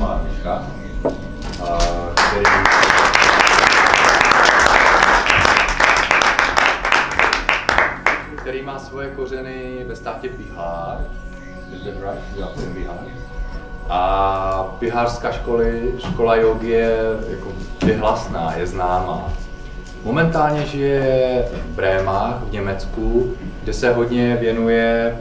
Kumar Mishra, který má svoje kořeny ve státě Bihar. A bihárská škola jogy je jako vyhlasná, je známá. Momentálně žije v Brémách v Německu, kde se hodně věnuje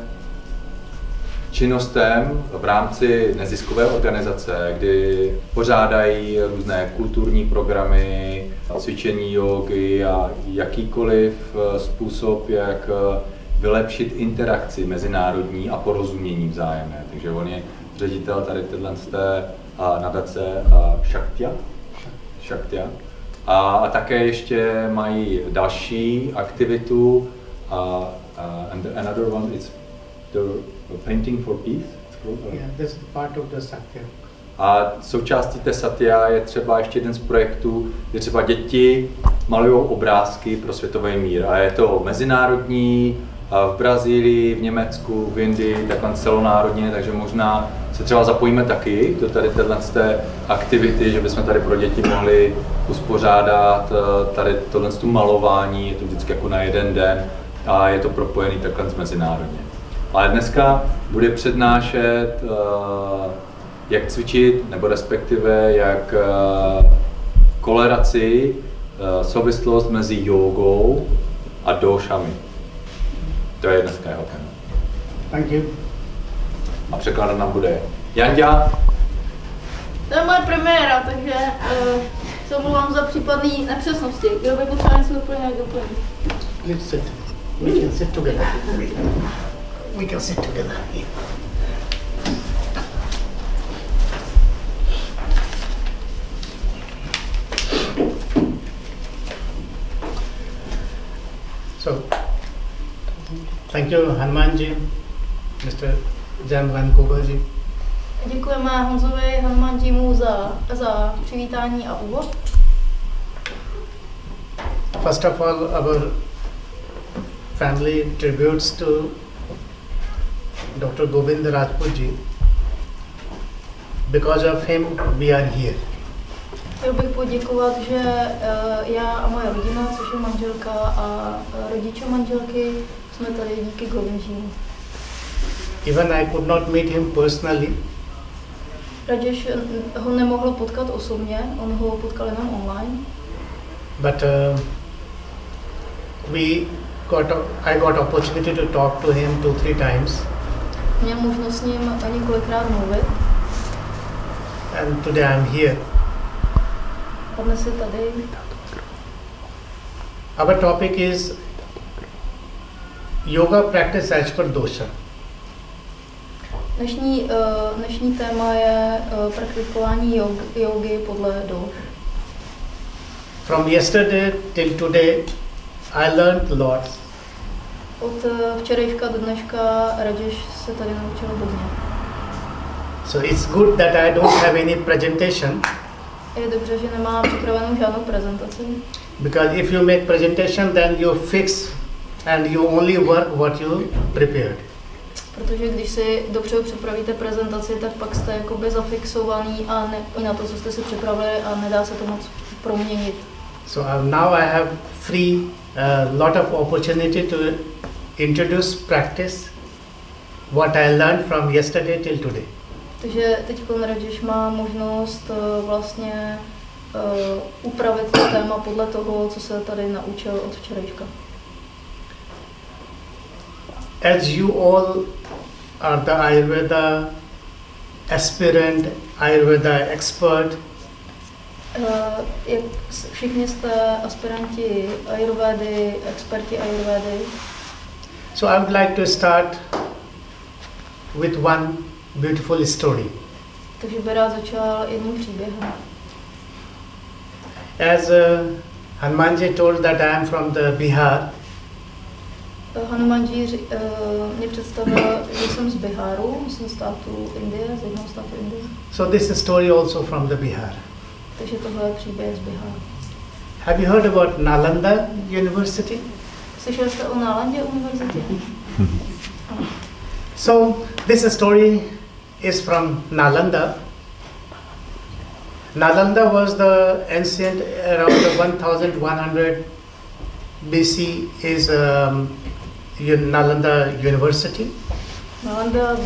činnostem v rámci neziskové organizace, kdy pořádají různé kulturní programy, cvičení jógy a jakýkoliv způsob, jak vylepšit interakci mezinárodní a porozumění vzájemné. Takže on je ředitel tady téhle nadace Shaktia. A také ještě mají další aktivitu and another one is the painting for peace. Yeah, that's part of the Satya. A součástí té Satya je třeba ještě jeden z projektů, kde třeba děti malují obrázky pro světový mír. A je to mezinárodní, v Brazílii, v Německu, v Indii, takhle celonárodně, takže možná se třeba zapojíme taky do tady téhle aktivity, že bychom tady pro děti mohli uspořádat tady tohle malování, je to vždycky jako na jeden den a je to propojený takhle mezinárodně. Ale dneska bude přednášet, jak cvičit, nebo respektive jak koleraci, souvislost mezi jogou a došami. To je dneska jeho téma. Thank you. A překládat nám bude Janda. To je moje premiéra, takže se omlouvám za případné nepřesnosti. Kdo by potřeboval něco doplnit, doplnit. Let's sit. We can sit together. We can sit together. So, thank you, Hanumanji, Mr. Janvan Kobaji. Děkujeme Honzovi Hanumanjimu za přivítání a úvod. First of all, our family tributes to Dr. Govind Rajputji. Because of him, we are here. Chtěl bych poděkovat, že já a moje rodina, což je manželka a rodiče manželky, jsme tady díky Govindžimu. Even I could not meet him personally. Rajesh ho nemohl potkat osobně, on ho potkal jenom online. But I got opportunity to talk to him 2-3 times. Měl možnost s ním několikrát mluvit. And today I'm here. A dnes je tady. Our topic is yoga practice as per dosha. Dnešní téma je praktikování jogy podle doš. From yesterday till today, I learned lots. Od včerejška do dneška Rajesh se tady naučil hodně. So it's good that I don't have any presentation. Je dobře, že nemám připravenou žádnou prezentaci. Because if you make presentation, then you fix and you only work what you prepared. Protože když si dopředu připravíte prezentaci, tak pak jste jakoby zafixovaný a i na to, co jste si připravili a nedá se to moc proměnit. So now I have free lot of opportunity to introduce practice what I learned from yesterday till today. Takže teď Rajesh má možnost vlastně upravit to téma podle toho, co se tady naučil od včerejška. As you all are the Ayurveda aspirant, Ayurveda expert, jak všichni jste aspiranti Ájurvédy, experti Ájurvédy. So I would like to start with one beautiful story. Takže bych rád začal jedním příběhem. As Hanumanji told that I am from the Bihar. Hanumanji mě představil, že jsem z Biharu, z státu Indie, z jednoho státu Indie. So this is story also from the Bihar. Takže tohle je příběh z Biharu. Have you heard about Nalanda University? Slyšeli jste o Nálandě univerzitě? So this story is from Nalanda. Nalanda was the ancient, around 1100 BC is Nalanda University. Nalanda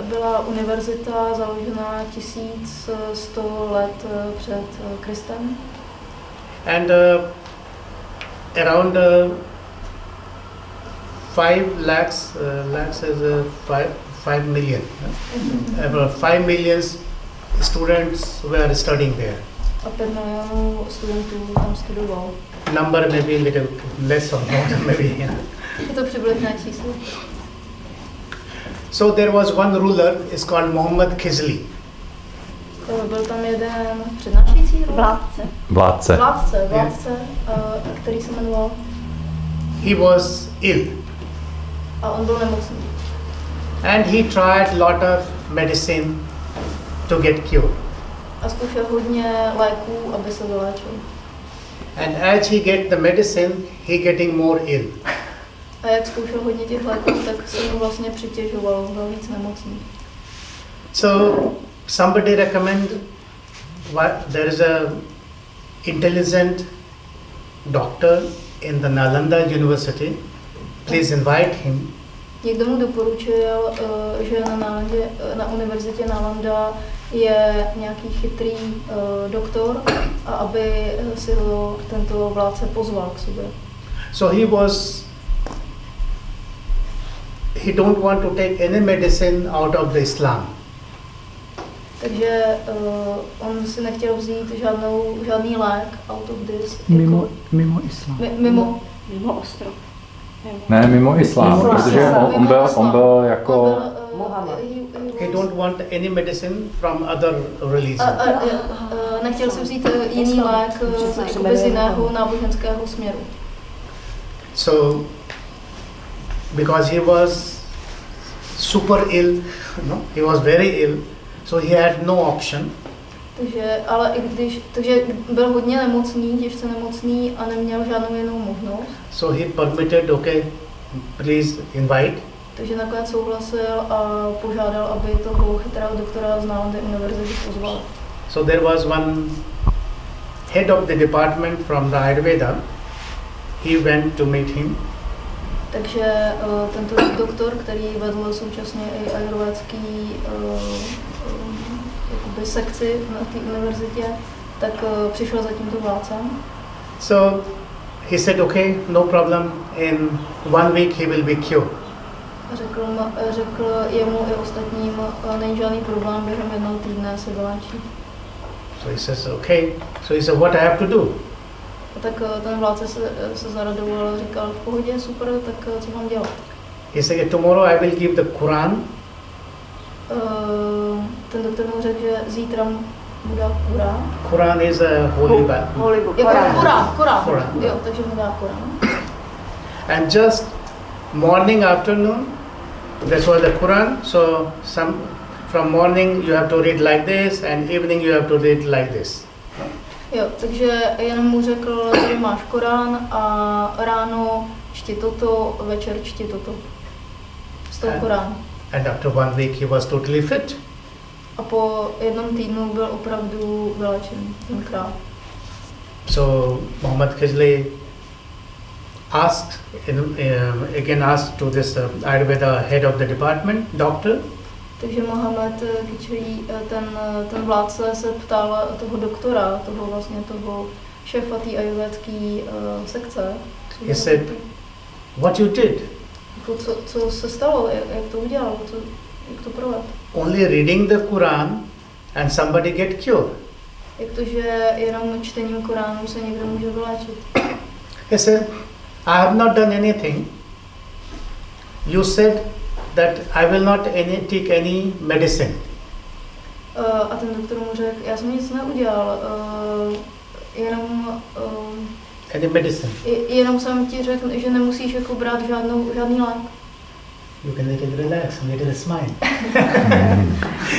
byla univerzita založená 1100 let před Kristem. And around 5 lakhs is 5 million. About 5 million students were studying there. A 5 milionů studentů tam studovalo. Number maybe a little less or more, maybe. Yeah. Je to přibližné číslo. So there was one ruler, is called Muhammad Khizli. Byl tam jeden přednášející Vládce, který se jmenoval. He was ill. A on byl nemocný. And he tried lot of medicine to get cured. A zkoušel hodně léků, aby se vyléčil. And as he get the medicine, he getting more ill. A jak zkoušel hodně těch léků, tak se mu vlastně přitěžoval, byl víc nemocný. So somebody recommend there is a intelligent doctor in the Nalanda University. Please invite him. Někdo mu doporučil, že na univerzitě Nalanda je nějaký chytrý doktor a aby si ho tento vládce pozval k sobě. So he don't want to take any medicine out of the Islam. Takže on si nechtěl vzít žádný lék out of this. Mimo islám. Mimo ostrov. Ne, mimo islám, protože on byl jako... He don't want any medicine from other religion. Nechtěl si vzít jiný lék z jiného náboženského směru. So, because he was super ill, no? He was very ill, so he had no option. Takže byl hodně nemocný, těžce nemocný a neměl žádnou jinou možnost. So he permitted, okay, please invite. Takže nakonec souhlasil a požádal, aby toho chytrého doktora z Nalandy univerzity pozval. So there was one head of the department from the Ájurvéda. He went to meet him. Takže tento doktor, který vedl současně i ájurvédský sekci na té univerzitě, tak přišel za tímto vládcem. So he said, okay, no problem, in 1 week he will be cured. Řekl jemu i ostatním, není žádný problém, během 1 týdne se vyléčí. So he says, okay. So he said, what I have to do? A tak ten vládce se zaradoval, říkal, v pohodě, super, tak co mám dělat? He said, tomorrow I will give the Quran. Ten doktor mu řekl, že zítra mu dá Kurán. Quran is a holy book. Kurán. Jo, takže mu dá Kurán. And just morning, afternoon, that's what the Quran. So from morning you have to read like this, and evening you have to read like this. Jo, takže jenom mu řekl, že máš Korán a ráno čti toto, večer čti toto. Z toho Korán. And after 1 week he was totally fit. A po 1 týdnu byl opravdu vylečený, ten král. So Muhammad Khizli asked, again asked to this Ájurvéda head of the department, doctor. Takže Mohamed Khizli, ten vládce se ptal toho doktora, toho šéfa té ájurvédské sekce. He said, what you did? Co se stalo, jak to udělal, jak to provedl? Only reading the Quran and somebody get cured. Jak to, že jenom čtením Koránu se někdo může vyléčit? He said, I have not done anything. You said that I will not take any medicine. A ten doktor mu řekl, já jsem nic neudělal, jenom... Any medicine. Jenom jsem ti řekl, že nemusíš jako brát žádný lék. You can little relax, a little smile.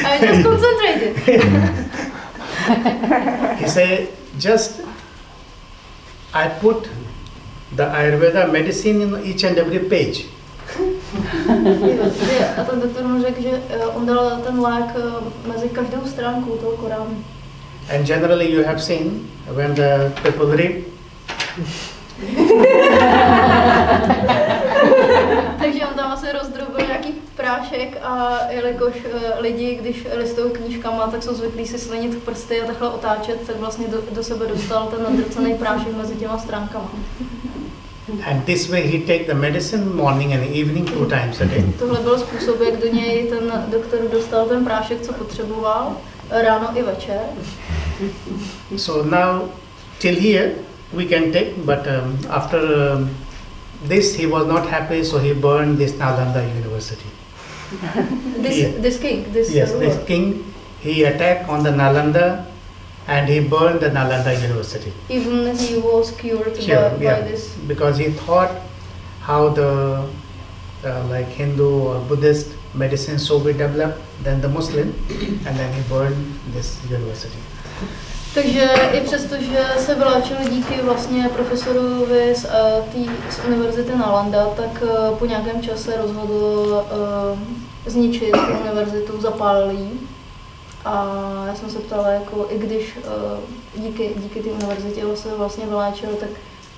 I'm just concentrated. He said, just I put the Ájurvéda medicine in each and every page. A ten doktor mu řekl, že on dal ten lék mezi každou stránkou toho Koránu. And generally you have seen when the people read. Takže on tam asi rozdrobil nějaký prášek a jelikož lidi, když listují knížkama, tak jsou zvyklí si slinit prsty a takhle otáčet, tak vlastně do sebe dostal ten nadrcený prášek mezi těma stránkama. And this way he take the medicine morning and evening 2 times a day. Tohle byl způsob, jak do něj ten doktor dostal ten prášek, co potřeboval, ráno i večer. So now till here we can take, but after this he was not happy, so he burned this Nalanda University. This king, this king, he attacked on the Nalanda and he burned the Nalanda University. Even he was cured by this. Because he thought how the like Hindu or Buddhist medicine so be developed than the Muslim, and then he burned this university. Takže i přesto, že se vyléčil díky vlastně profesorovi z Univerzity Nalanda, tak po nějakém čase rozhodl zničit univerzitu, zapálil ji. A já jsem se ptala, jako, i když díky té univerzitě se vlastně vyléčil, tak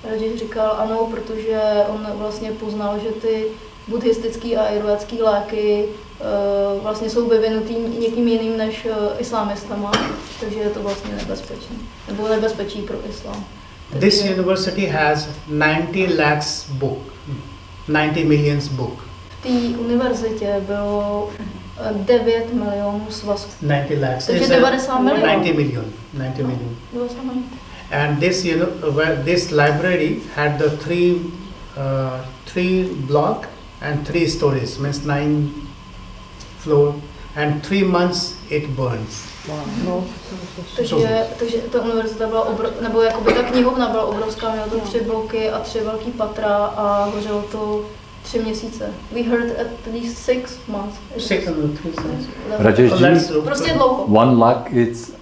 Rajesh říkal ano, protože on vlastně poznal, že ty buddhistické a ájurvédské léky vlastně jsou vyvinutý někým jiným než islámistama, takže je to vlastně nebezpečné, nebo nebezpečí pro islám. This university has 90 lakhs book, 90 millions book. V té univerzitě bylo 9 milionů svazků. 90 lakhs. Takže 90 milionů. 90 million. 90 million. 90 milionů. And this library had the three block and 3 stories, means 9 floor, and 3 months it burns. Wow. Takže ta univerzita byla nebo jakoby ta knihovna byla obrovská, měla to 3 bloky a 3 velký patra a hořelo to 3 měsíce. We heard at least 6 months. 6 months. Rajesh, prostě dlouho. 1 lakh is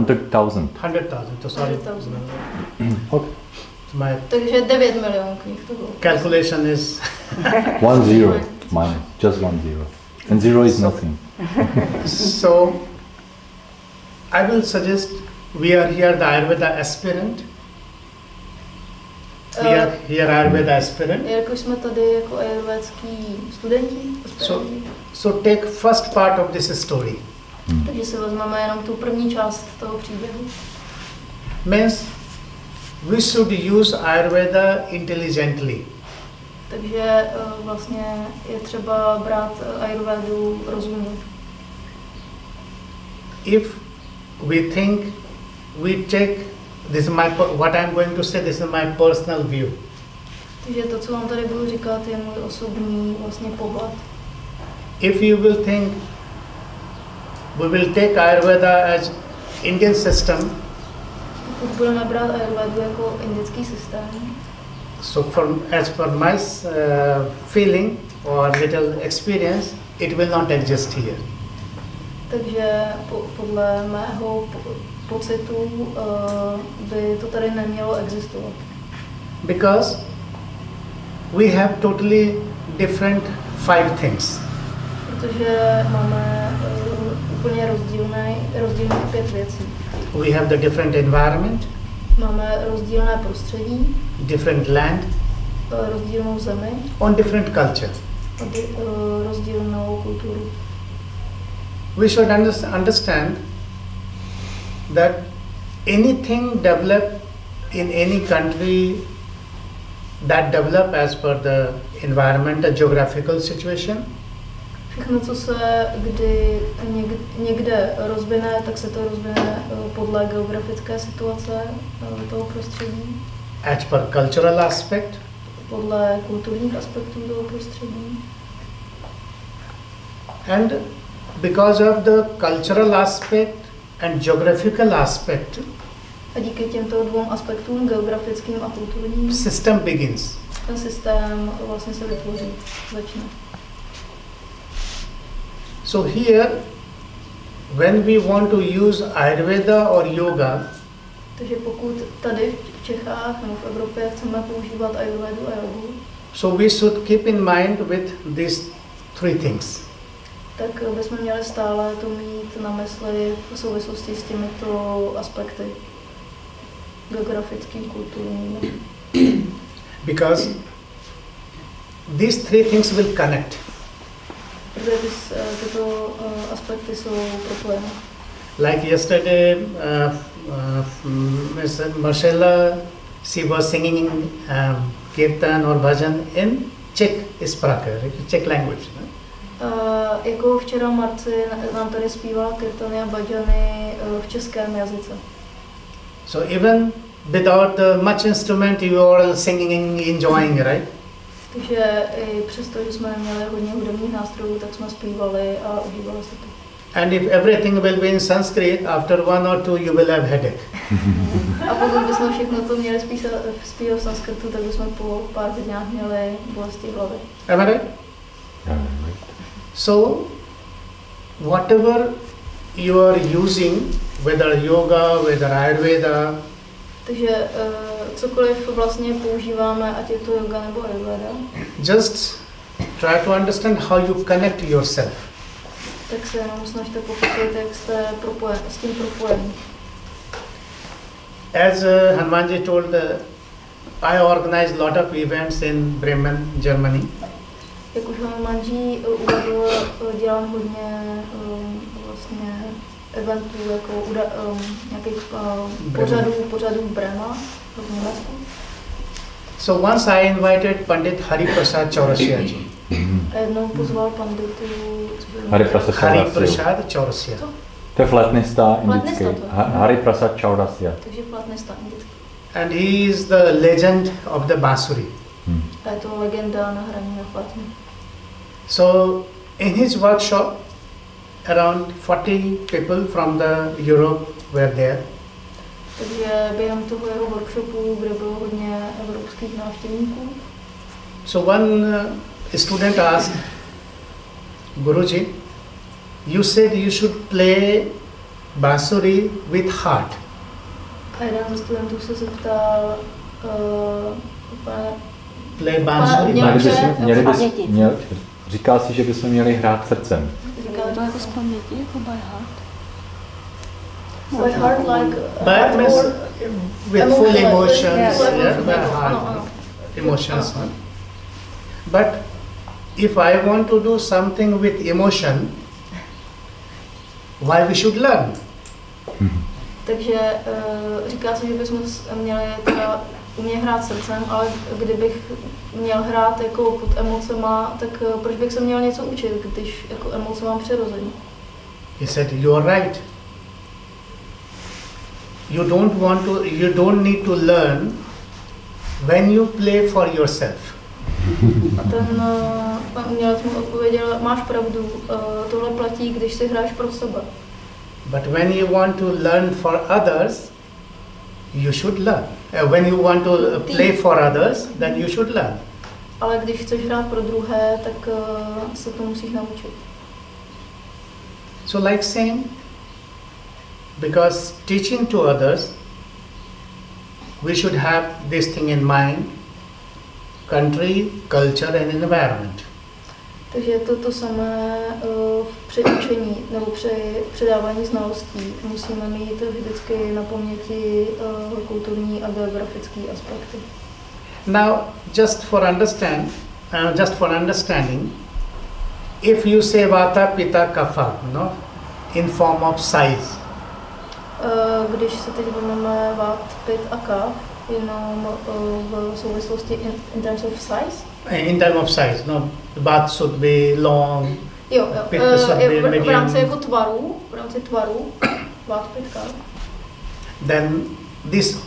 100,000. 100,000, to sorry. 100,000. Okay. Takže 9 milionů knih to bylo. Calculation is 1 0 minus, just 1 0. And 0 is nothing. So, I will suggest we are here the Ayurveda aspirant. We are here Ayurveda aspirant. Jakož jsme tady jako ájurvédský studenti. So take first part of this story. Takže si vezmeme jenom tu první část toho příběhu. Means we should use Ayurveda intelligently. Takže vlastně je třeba brát ájurvédu rozumně. If we think we take this is what I'm going to say, this is my personal view. Takže to, co vám tady budu říkat, je můj osobní vlastně pohled. If you will think we will take Ayurveda as Indian system. Pokud budeme brát ájurvédu jako indický systém. So as per my feeling or little experience, it will not exist here. Takže podle mého pocitu by to tady nemělo existovat. Because we have totally different 5 things. Protože máme úplně rozdílných 5 věcí. We have the different environment. Máme rozdílné prostředí. Different land. Rozdílnou zemi. On different culture. Rozdílnou kulturu. We should understand that anything developed in any country that develop as per the environment, the geographical situation. Všechno, co se kdy někde rozvine, tak se to rozvine podle geografické situace toho prostředí. As per cultural aspect. Podle kulturních aspektů toho prostředí. And because of the cultural aspect and geographical aspect, a díky těmto 2 aspektům, geografickým a kulturním, system begins. Ten systém vlastně se vytvoří, začne. So here, when we want to use Ayurveda or yoga, takže pokud tady v Čechách nebo v Evropě chceme používat ájurvédu a jogu, so we should keep in mind with these 3 things. tak bychom měli stále to mít na mysli v souvislosti s těmito aspekty geografickým, kulturním. Because these three things will connect. Protože tyto aspekty jsou propojené. Like yesterday, Ms. Marcella, she was singing kirtan or bhajan in Czech Sprache, Czech language. No? Jako včera Marci nám tady zpívala kirtany a bhajany v českém jazyce. So even without much instrument, you are all singing, enjoying, right? Takže i přesto, že jsme neměli hodně hudebních nástrojů, tak jsme zpívali a užívali se to. And if everything will be in Sanskrit, after 1 or 2 you will have headache. A pokud bychom všechno to měli zpívat v sanskritu, tak bychom po pár dňách měli bolesti hlavy. Am I right? So, whatever you are using, whether yoga, whether Ájurvéda, takže cokoliv vlastně používáme, ať je to yoga nebo Ájurvéda, just try to understand how you connect yourself. tak se jenom snažte pochopit, jak jste s tím propojení. As Hanumanji told, I organized a lot of events in Bremen, Germany. Jak už Hanumanji uvedl, dělám hodně vlastně eventů, jako nějakých pořadů v Brema, v Německu. So once I invited Pandit Hari Prasad Chaurasia-ji. A jednou pozval panditu Hari Prasad Chaurasia. To je flétnista indický. Flétnista to. Hari Prasad Chaurasia. Takže flétnista indický. And he is the legend of the Bansuri. A je to legenda na hraní na flétně. So in his workshop, around 40 people from the Europe were there. Takže během toho jeho workshopu, kde bylo hodně evropských návštěvníků, so one student asked, Guruji, you said you should play Bansuri with heart. a jeden ze studentů se zeptal, Play Bansuri. Říkal si, že bychom měli hrát srdcem. Říkal to jako z paměti, jako by heart? by heart, like But with full emotions, yeah, by heart, emotions. But if I want to do something with emotion, why we should learn? Takže říká se, že bychom měli teda umět hrát srdcem, ale kdybych měl hrát jako pod emocema, tak proč bych se měl něco učit, když jako emoce mám přirozeně? He said, you are right. You don't need to learn when you play for yourself. A pan umělec mu odpověděl, máš pravdu, tohle platí, když si hráš pro sebe. But when you want to learn for others, you should learn. When you want to play for others, then you should learn. Ale když chceš hrát pro druhé, tak se to musíš naučit. So like same, because teaching to others, we should have this thing in mind, country, culture and environment. Takže je to to samé při učení nebo při předávání znalostí. Musíme mít vždycky na paměti kulturní a geografické aspekty. Now, just for understanding, if you say Vata, Pitta, Kapha, no, in form of size. Když se teď vezmeme Vat, Pit a Kaf, jenom v souvislosti in terms of size. In terms of size, no, the bath should be long. Jo, Pitta should be medium. V rámci jako tvaru, Vat, Pit, Kaf. Then this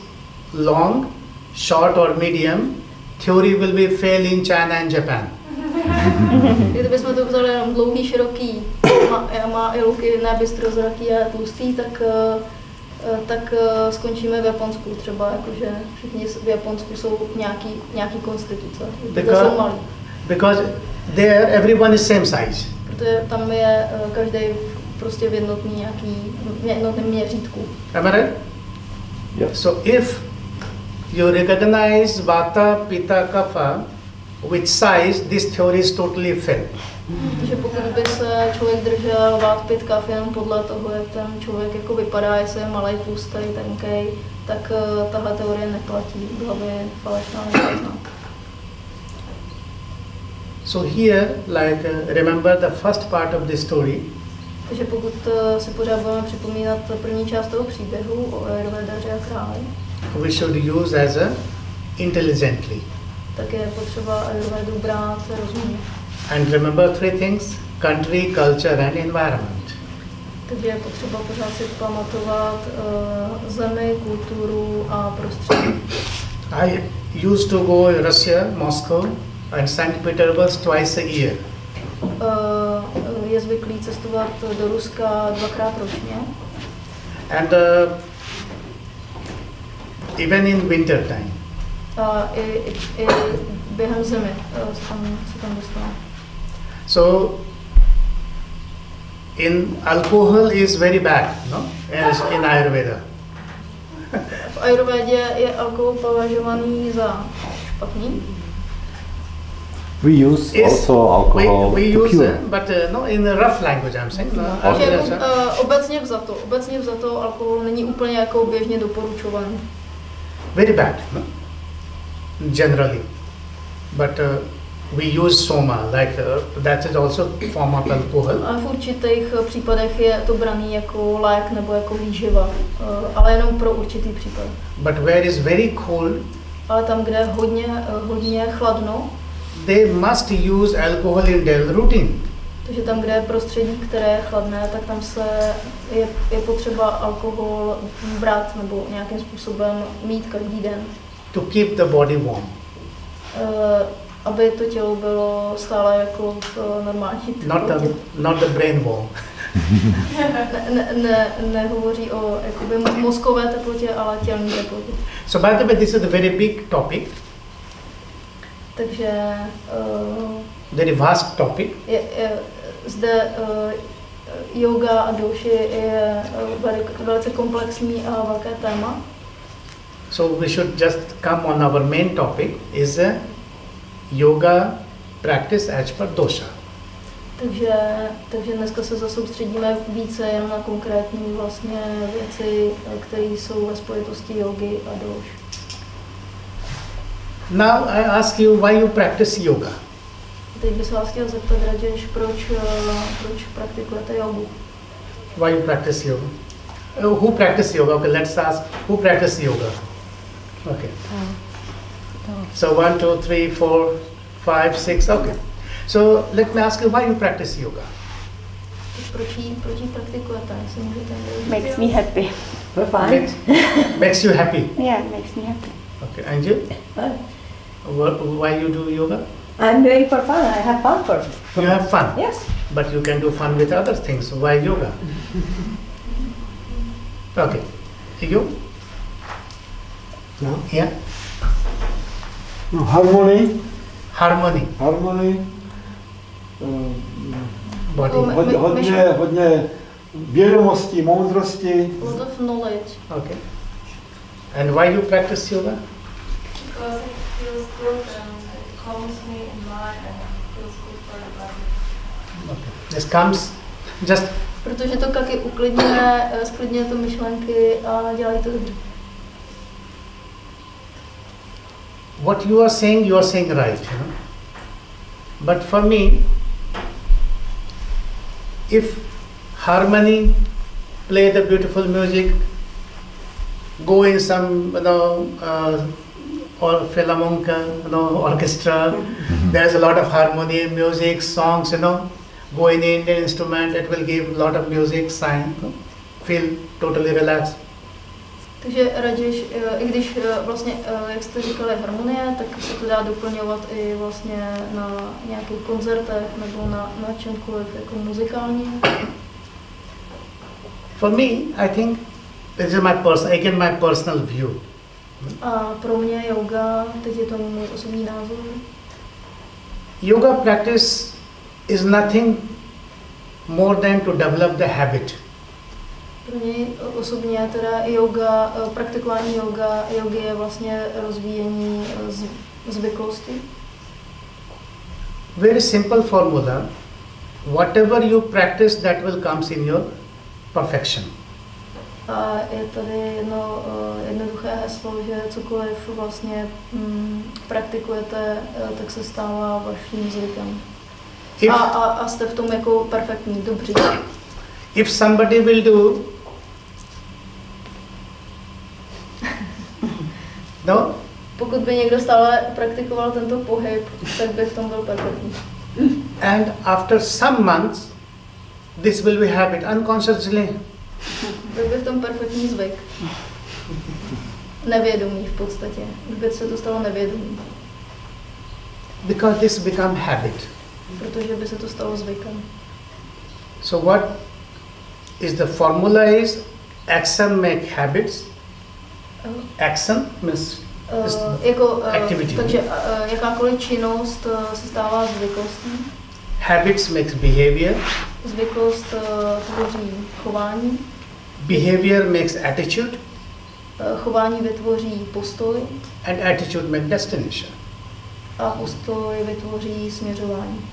long, short or medium theory will be fail in China and Japan. Kdybychom to vzali jenom dlouhý, široký, má i luky, ne bystrozraký a tlustý, tak skončíme v Japonsku třeba, jakože všichni v Japonsku jsou nějaký konstituce. Because there everyone is same size. Protože tam je každý prostě v jednotném měřítku. Am I right? Yes. So if you recognize Vata, Pitta, Kapha with size, this theory is totally failed. Takže pokud by se člověk držel váh 5 kaf jenom podle toho, jak ten člověk jako vypadá, jestli je malej, tlustý, tenkej, tak tahle teorie neplatí, byla by falešná, neplatná. So here, like, remember the first part of the story. Takže pokud si pořád budeme připomínat první část toho příběhu o Ájurvédaři a králi, We should use as a intelligently. tak je potřeba Ájurvédu brát rozumně. And remember 3 things: country, culture and environment. Takže je potřeba pořád si pamatovat zemi, kulturu a prostředí. I used to go to Russia, Moscow and St. Petersburg twice a year. Je zvyklý cestovat do Ruska 2krát ročně. And even in winter time. A i během zimy se tam dostane. So in alcohol is very bad, no? As in Ayurveda. V Ájurvédě je alkohol považovaný za špatný. We use also alcohol we to use cure. but no, in a rough language I'm saying. No, Takže obecně vzato alkohol není úplně jako běžně doporučovaný. very bad, no? Generally. But we use soma, like that is also form of alcohol. A v určitých případech je to braný jako lék nebo jako výživa, ale jenom pro určitý případ. But where is very cold, Ale tam, kde je hodně chladno, they must use alcohol in daily routine. takže tam, kde je prostředí, které je chladné, tak tam je potřeba alkohol brát nebo nějakým způsobem mít každý den. To keep the body warm. Aby to tělo bylo stále jako v normální teplotě. Not the brain warm. Nehovoří o jakoby mozkové teplotě, ale tělní teplotě. So by the way, this is a very big topic, Takže very vast topic. zde yoga a doši je velice komplexní a velké téma. So we should just come on our main topic is a yoga practice as per dosha. Takže dneska se zasoustředíme více jen na konkrétní vlastně věci, které jsou ve spojitosti jogy a doš. Now I ask you why you practice yoga. Teď bych se vás chtěl zeptat, Rajesh, proč praktikujete jogu? Why you practice yoga? Who practice yoga? Okay, let's ask who practice yoga. Okay. So 1, 2, 3, 4, 5, 6. Okay. So let me ask you why you practice yoga. Proč jí praktikujete? Jestli můžete říct. Makes me happy. For fun. Makes you happy. Yeah, makes me happy. Okay. And you? Why you do yoga? I'm doing for fun. I have fun for it. You have fun. Yes. But you can do fun with other things. Why yoga? Okay. You? No. Yeah. No, harmonii. Harmony. Harmonii. Body. Hodně vědomosti, moudrosti. A lot of knowledge. Okay. And why you practice yoga? Because it feels good and it calms me in mind and it feels good for the body. Okay. This comes just. Protože to taky sklidňuje to myšlenky a dělají to dobře. What you are saying right, you know. But for me, if harmony, play the beautiful music, go in some, or philharmonica, orchestra, there's a lot of harmony, music, songs, go in the Indian instrument, it will give a lot of music, sign, feel totally relaxed. Takže Rajesh, i když vlastně, jak jste říkali, harmonie, tak se to dá doplňovat i vlastně na nějakých koncertech nebo na čemkoliv jako muzikální. For me, I think this is my personal view. A pro mě yoga, teď je to můj osobní názor. Yoga practice is nothing more than to develop the habit. Pro něj osobně teda praktikování jogy je vlastně rozvíjení zvyklosti. Very simple formula. Whatever you practice, that will comes in your perfection. A je tady jednoduché heslo, že cokoliv vlastně praktikujete, tak se stává vaším zvykem. A jste v tom jako perfektní, dobří. If somebody will do no? Pokud by někdo stále praktikoval tento pohyb, tak by v tom byl perfektní. And after some months, this will be habit unconsciously. Byl by v tom perfektní zvyk. Nevědomý v podstatě. Už by se to stalo nevědomý. Because this become habit. Protože by se to stalo zvykem. So what is the formula is action make habits. Action means activity. Takže jakákoliv činnost se stává zvyklostí. Habits makes behavior. Zvyklost tvoří chování. Behavior makes attitude. Chování vytvoří postoj. And attitude makes destination. A postoj vytvoří směřování.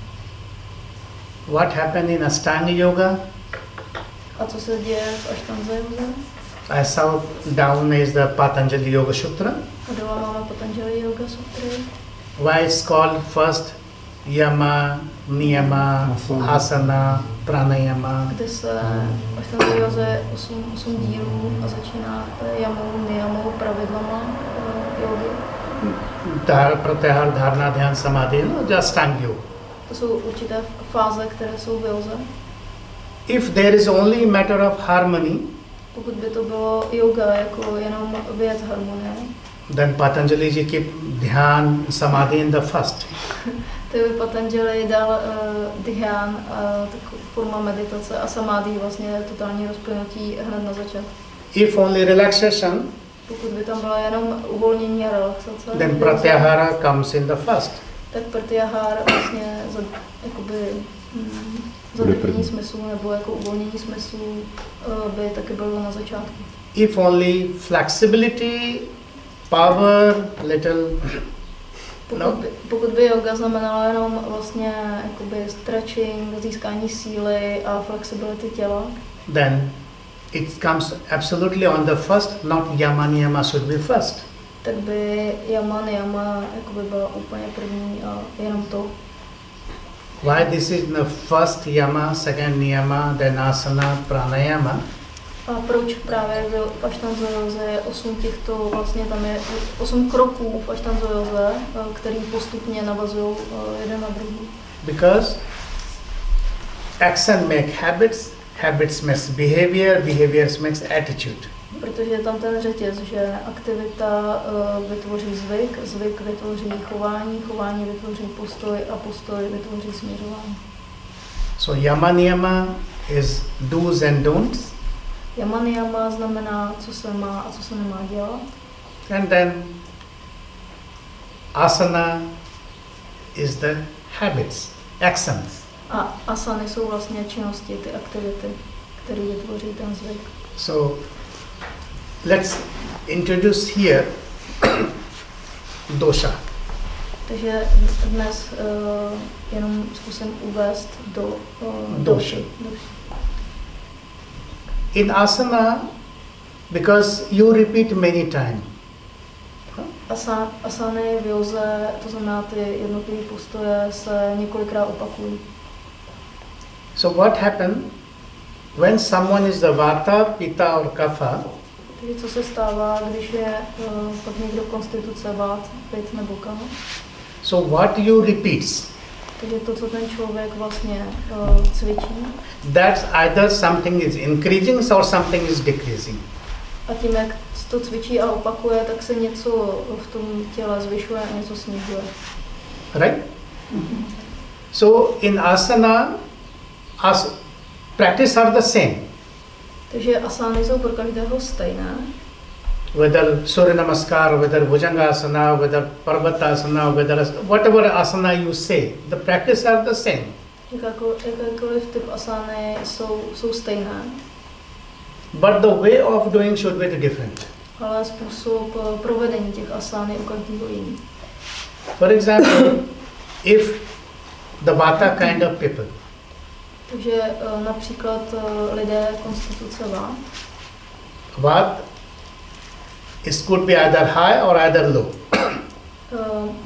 What happened in Ashtanga yoga? A co se děje v Ashtanga yoga? I saw down is the Patanjali Yoga Sutra. A dole máme Patanjali Yoga Sutry. Why it's called first yama, niyama, asana, pranayama. Kde se v Ashtanga yoze 8 dílů a začíná jamou, niyamou, pravidlama yogy. Pratyahar, dharana, dhyan, samadhi, no, Ashtanga yoga. To jsou určité fáze, které jsou v yoze. If there is only a matter of harmony, pokud by to bylo yoga jako jenom věc harmonie, then Patanjali ji keep dhyan, samadhi in the first. to by Patanjali dal dhyan, forma meditace a samadhi vlastně totální rozplynutí hned na začátku. If only relaxation, pokud by tam bylo jenom uvolnění a relaxace, then pratyahara comes in the first. Tak pratyahara vlastně jakoby zadržení smyslu nebo jako uvolnění smyslu by taky bylo na začátku. If only flexibility, power, little. Pokud by yoga znamenala jenom vlastně jakoby stretching, získání síly a flexibility těla, then it comes absolutely on the first, not yama niyama should be first. Tak by yama niyama jakoby byla úplně první a jenom to. Why this is the first yama, second niyama, then asana, pranayama? A proč právě v Ashtanga yoze je 8 těchto, vlastně tam je 8 kroků v Ashtanga yoze, který postupně navazují jeden na druhý? Because action make habits, habits makes behavior, behaviors makes attitude. Protože je tam ten řetěz, že aktivita vytvoří zvyk, zvyk vytvoří chování, chování vytvoří postoj a postoj vytvoří směřování. So yama niyama is do's and don'ts. Yama niyama znamená, co se má a co se nemá dělat. And then asana is the habits, actions. A asany jsou vlastně činnosti, ty aktivity, které vytvoří ten zvyk. So let's introduce here dosha. Takže dnes jenom zkusím uvést do doši. In asana, because you repeat many times. Asany v józe, to znamená ty jednotlivé postoje, se několikrát opakují. So what happened when someone is the vata, pitta or kapha? Takže co se stává, když je pak někdo konstituce vát, pit nebo kapha? So what you repeats? Takže to, co ten člověk vlastně cvičí. That's either something is increasing or something is decreasing. A tím, jak to cvičí a opakuje, tak se něco v tom těle zvyšuje a něco snižuje. Right? So in asana, practice are the same. Takže asány jsou pro každého stejné. Whether Surya Namaskar, whether Bhujangasana, whether Parvatasana, whether whatever asana you say, the practice are the same. Jakékoliv typ asány jsou stejné. But the way of doing should be different. Ale způsob provedení těch asán je u každého jiný. For example, if the Vata kind of people. Takže například lidé konstituce Vát. Vat it could be either high or either low.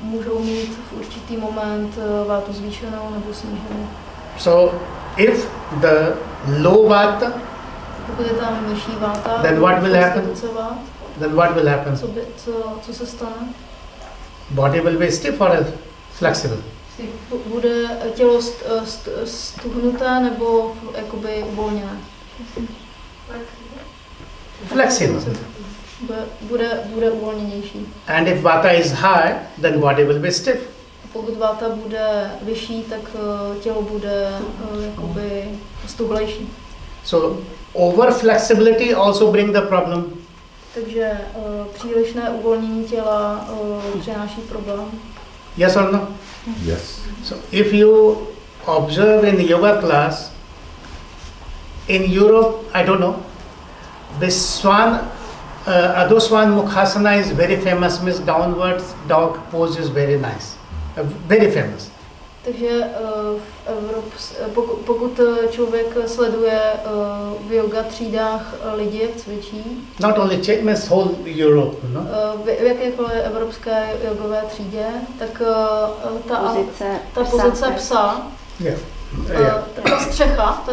Můžou mít v určitý moment vátu zvýšenou nebo sníženou. So if the low Vata, pokud je tam nižší váta, then what will happen? Vát, Then what will happen? Co se stane? Body will be stiff or flexible. Bude tělo stuhnuté nebo jakoby uvolněné? Flexible. Bude uvolněnější. And if Vata is high, then body will be stiff. Pokud váta bude vyšší, tak tělo bude jakoby stuhlejší. So over flexibility also bring the problem. Takže přílišné uvolnění těla přináší problém. Yes or no? Yes. So if you observe in yoga class, in Europe, I don't know, this Swan, Adho Mukhasana is very famous, means downwards dog pose is very nice, very famous. Takže pokud člověk sleduje v yoga třídách lidi, jak cvičí, not only Czech, means whole Europe, no? V jakékoliv evropské jogové třídě, tak ta pozice psa, ta střecha,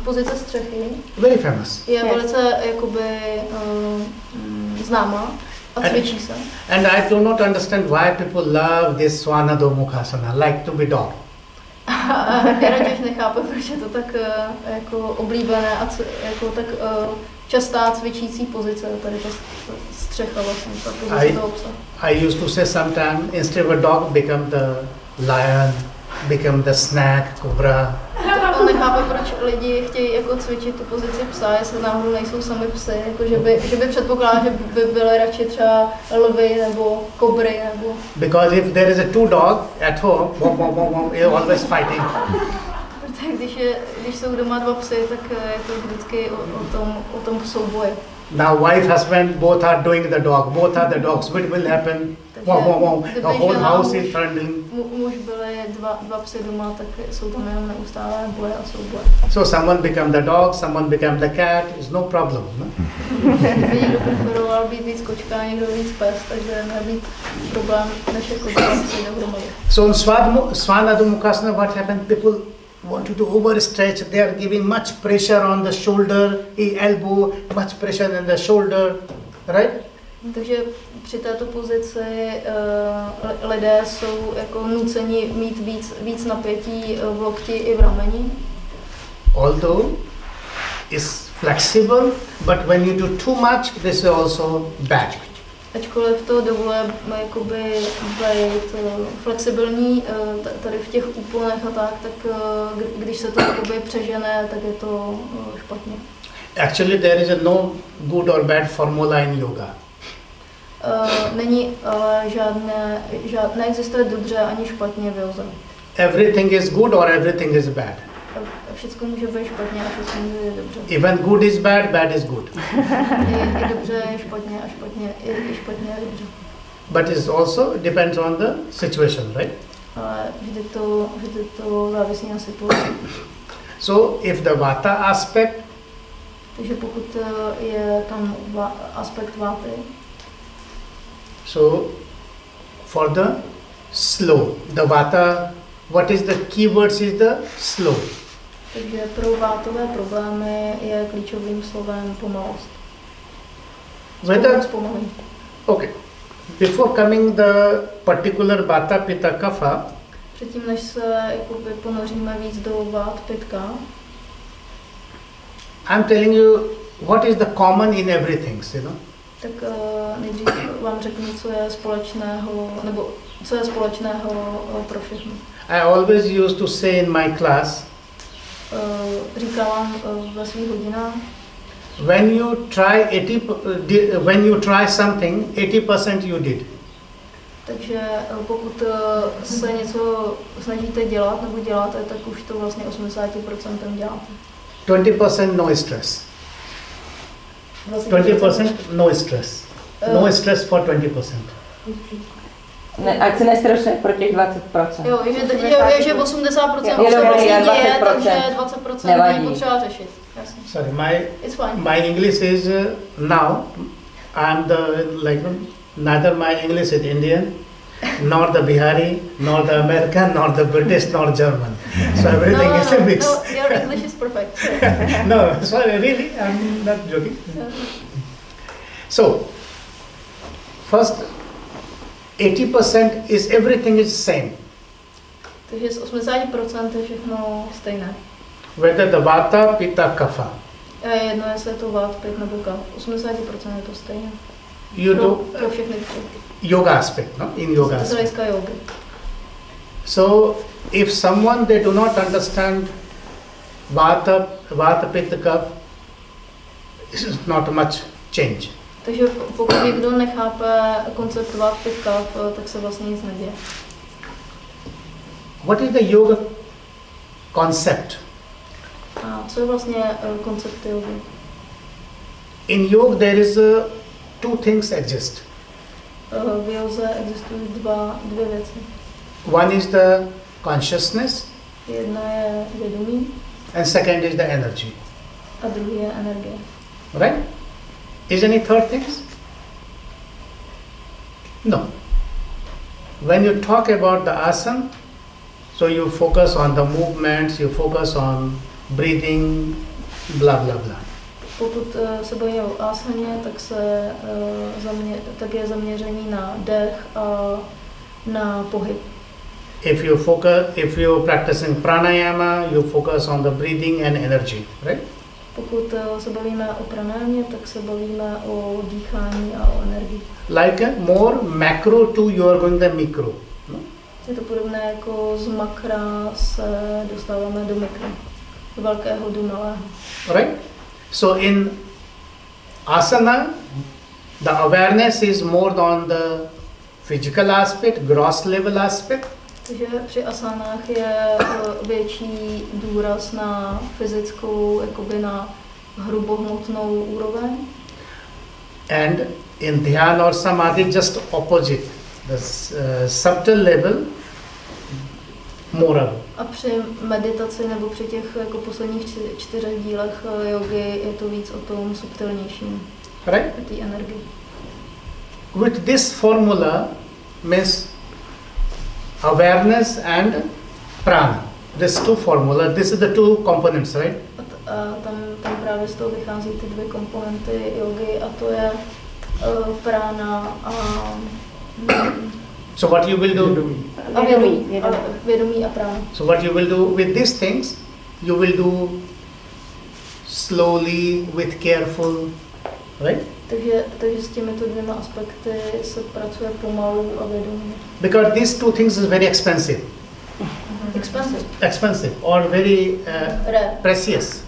pozice střechy, very famous. Je velice jakoby známá. A cvičí se. And I do not understand why people love this Swanadho Mukhasana, like to be dog. Rajesh nechápe, proč je to tak jako oblíbené a jako tak častá cvičící pozice, tady ta střecha vlastně, ta pozice toho psa. I used to say sometimes, instead of a dog, become the lion, become the snake, cobra. On nechápe, proč lidi chtějí jako cvičit tu pozici psa, jestli náhodou nejsou sami psy, jako že by předpokládal, že by byly radši třeba lvy nebo kobry nebo... Because if there is a two dog at home, you're always fighting. Protože když jsou doma dva psy, tak je to vždycky o tom souboji. Now wife, husband, both are doing the dog, both are the dogs, what will happen? The whole house is trembling. Muž byly dva psy doma, tak jsou tam jenom neustálé boje a souboje. So someone become the dog, someone become the cat, is no problem, no? Někdo preferoval být víc kočka, někdo víc pes, takže nebýt problém, než jako dva psy dohromady. So in Swanadho Mukhasana, what happened? People want to overstretch, they are giving much pressure on the shoulder, elbow, much pressure in the shoulder, right? Takže při této pozici lidé jsou jako nuceni mít víc napětí v lokti i v rameni. Although it's flexible, but when you do too much, this is also bad. Ačkoliv to dovoluje jakoby být flexibilní tady v těch úponech a tak když se to jakoby přežene, tak je to špatně. Actually there is no good or bad formula in yoga. Není ale neexistuje dobře ani špatně v józe. Everything is good or everything is bad. Všechno může být špatně a všechno může být dobře. Even good is bad, bad is good. I dobře je špatně a špatně je dobře. But it also depends on the situation, right? Ale vždy to závisí na situaci. So if the vata aspect, takže pokud je tam aspekt váty, so for the slow, the vata, what is the keywords is the slow. Takže pro vátové problémy je klíčovým slovem pomalost. Zpomalení. Okay. Before coming the particular vata, pitta, kapha, předtím, než se jakoby ponoříme víc do vát, pitka, I'm telling you what is the common in everything, you know. Tak nejdřív vám řeknu, co je společného, nebo co je společného pro všechny. I always used to say in my class, říkám ve svých hodinách, when you try something, 80% you did. Takže pokud se něco snažíte dělat nebo děláte, tak už to vlastně 80% děláte. 20% no stress. 20% no stress. No stress for 20%. Ne, ať se nestrašne pro těch 20%. Jo, že 80% se vlastně děje, takže 20% není potřeba řešit. Jasně. Sorry, It's fine. my English is now, I'm the, like, neither my English is Indian, nor the Bihari, nor the American, nor the British, nor German. So everything is a mix. No, your English is perfect. No, sorry, really, I'm not joking. So, first, 80% is everything is same. Takže z 80% je všechno stejné. Whether the vata, pitta, kapha. Je jedno, jestli je to vát, pit nebo kaf. 80% je to stejné. You do pro všechny tři. yoga aspect, no? In yoga Z aspect. hlediska jogy. So, if someone they do not understand vata, pitta, kapha, it's not much change. Takže pokud někdo nechápe koncept vát, pit, kaf, tak se vlastně nic neděje. What is the yoga concept? A co je vlastně koncept jogy? In yoga there is two things exist. V józe existují dvě věci. One is the consciousness Jedna je vědomí and second is the energy. a druhý je energie. Right? Is any third things? No. When you talk about the asana, so you focus on the movements, you focus on breathing, blah blah blah. Pokud se bavíme o asaně, tak je zaměření na dech a na pohyb. If you practicing pranayama, you focus on the breathing and energy, right? Pokud se bavíme o pranájamě, tak se bavíme o dýchání a o energii. Like a more macro to you are going the micro. No? Je to podobné jako z makra se dostáváme do mikra, do velkého, do malého. Right? So in asana, the awareness is more on the physical aspect, gross level aspect. Takže při asánách je větší důraz na fyzickou, jakoby na hrubohmotnou úroveň. And in dhyana or samadhi, just opposite, the subtle level, moral. A při meditaci nebo při těch jako posledních 4 dílech jogy je to víc o tom subtilnějším. Right? O té energii. With this formula means awareness and prana. These two formula, this is the two components, right? A tam právě z toho vychází ty dvě komponenty jogy a to je prána a so what you will do? Vědomí a prána. So what you will do with these things, you will do slowly, with careful, right? Takže s těmito dvěma aspekty se pracuje pomalu a vědomě. Because these two things is very expensive. Expensive or very precious.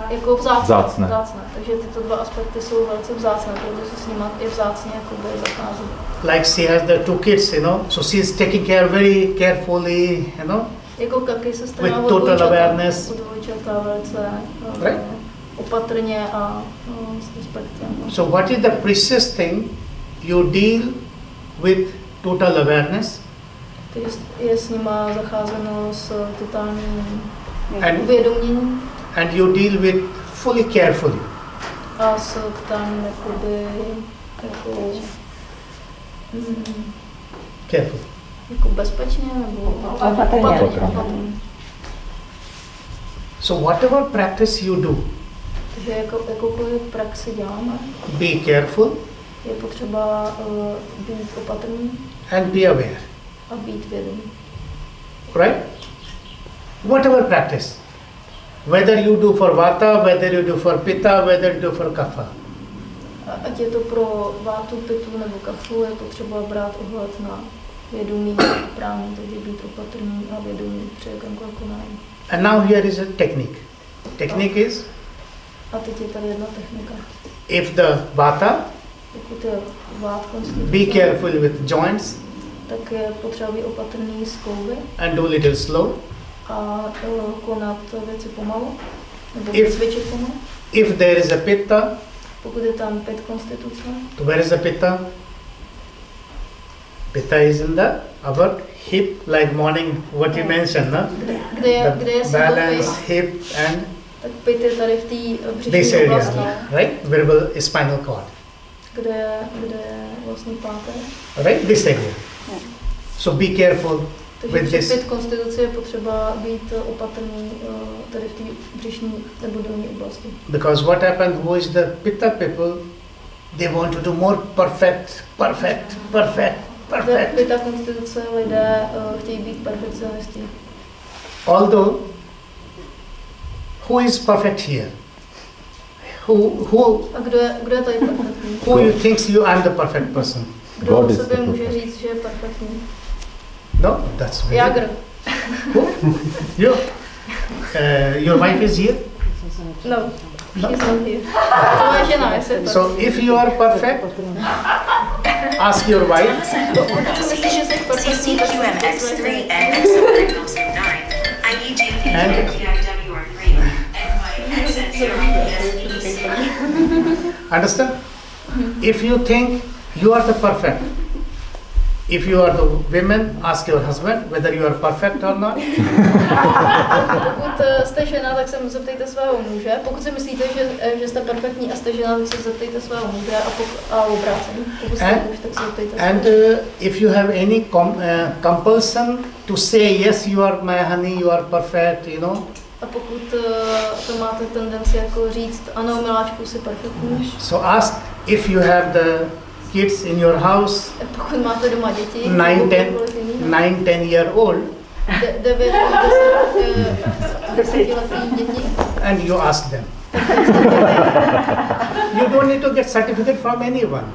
Jako vzácné. Takže tyto dva aspekty jsou velice vzácné, protože se s nimi je vzácně jakoby zachází. Like she has the 2 kids, you know, so she is taking care very carefully, you know. Jako Kaky se stará with total awareness. O dvojčata velice opatrně a s respektem. So what is the precious thing you deal with total awareness? Je s nima zacházeno s totálním uvědoměním. And you deal with fully carefully. A s totálním jakoby jako careful. Jako bezpečně nebo opatrně. So whatever practice you do, takže jakoukoliv praxi děláme, be careful, je potřeba být opatrný and be aware. A být vědomý. Right? Whatever practice, whether you do for vata, whether you do for pitta, whether you do for kapha. Ať je to pro vátu, pitu nebo kafu, je potřeba brát ohled na vědomí pránu, takže být opatrný a vědomý při jakémkoliv konání. And now here is a technique. Technique is? A teď je tady jedna technika. If the vata, pokud je vát konstituce, be careful with joints, tak je potřeba být opatrný s klouby and do little slow. A konat věci pomalu, nebo cvičit pomalu. If there is a pitta, pokud je tam 5 konstituce, where is the pitta? Pitta is in the our hip, like morning, what you mentioned, no? Kde je balance, hip and tak pit je tady v té this břišní area, oblasti, right? Vertebral spinal cord. kde je vlastně páteř. Right, this area. So be careful with Takže this. při pit konstituci je potřeba být opatrný tady v té břišní nebo dolní oblasti. Because what happened, who is the pitta people, they want to do more perfect. Pita konstituce lidé chtějí být perfekcionistí. Although, who is perfect here? A kdo je tady perfektní? Who you thinks you are the perfect person? Kdo o sobě může říct, že je perfektní? No, that's very Jagr. You. Your wife is here? No, she's not here. To je žena, jestli je to. So if you are perfect, ask your wife. Myslíš, že jsi perfektní, tak Understand? If you think you are the perfect, if you are the women, ask your husband whether you are perfect or not. Pokud jste žena, tak se zeptejte svého muže. Pokud si myslíte, že jste perfektní a jste žena, tak se zeptejte svého muže a obráceně. Pokud jste muž, tak se zeptejte svého muže. If you have any compulsion to say yes, you are my honey, you are perfect, you know. A pokud to máte tendenci jako říct, ano, miláčku, jsi perfektní. So ask if you have the kids in your house, pokud máte doma děti, 9-10 year old, 10letý děti, and you ask them. You don't need to get certificate from anyone.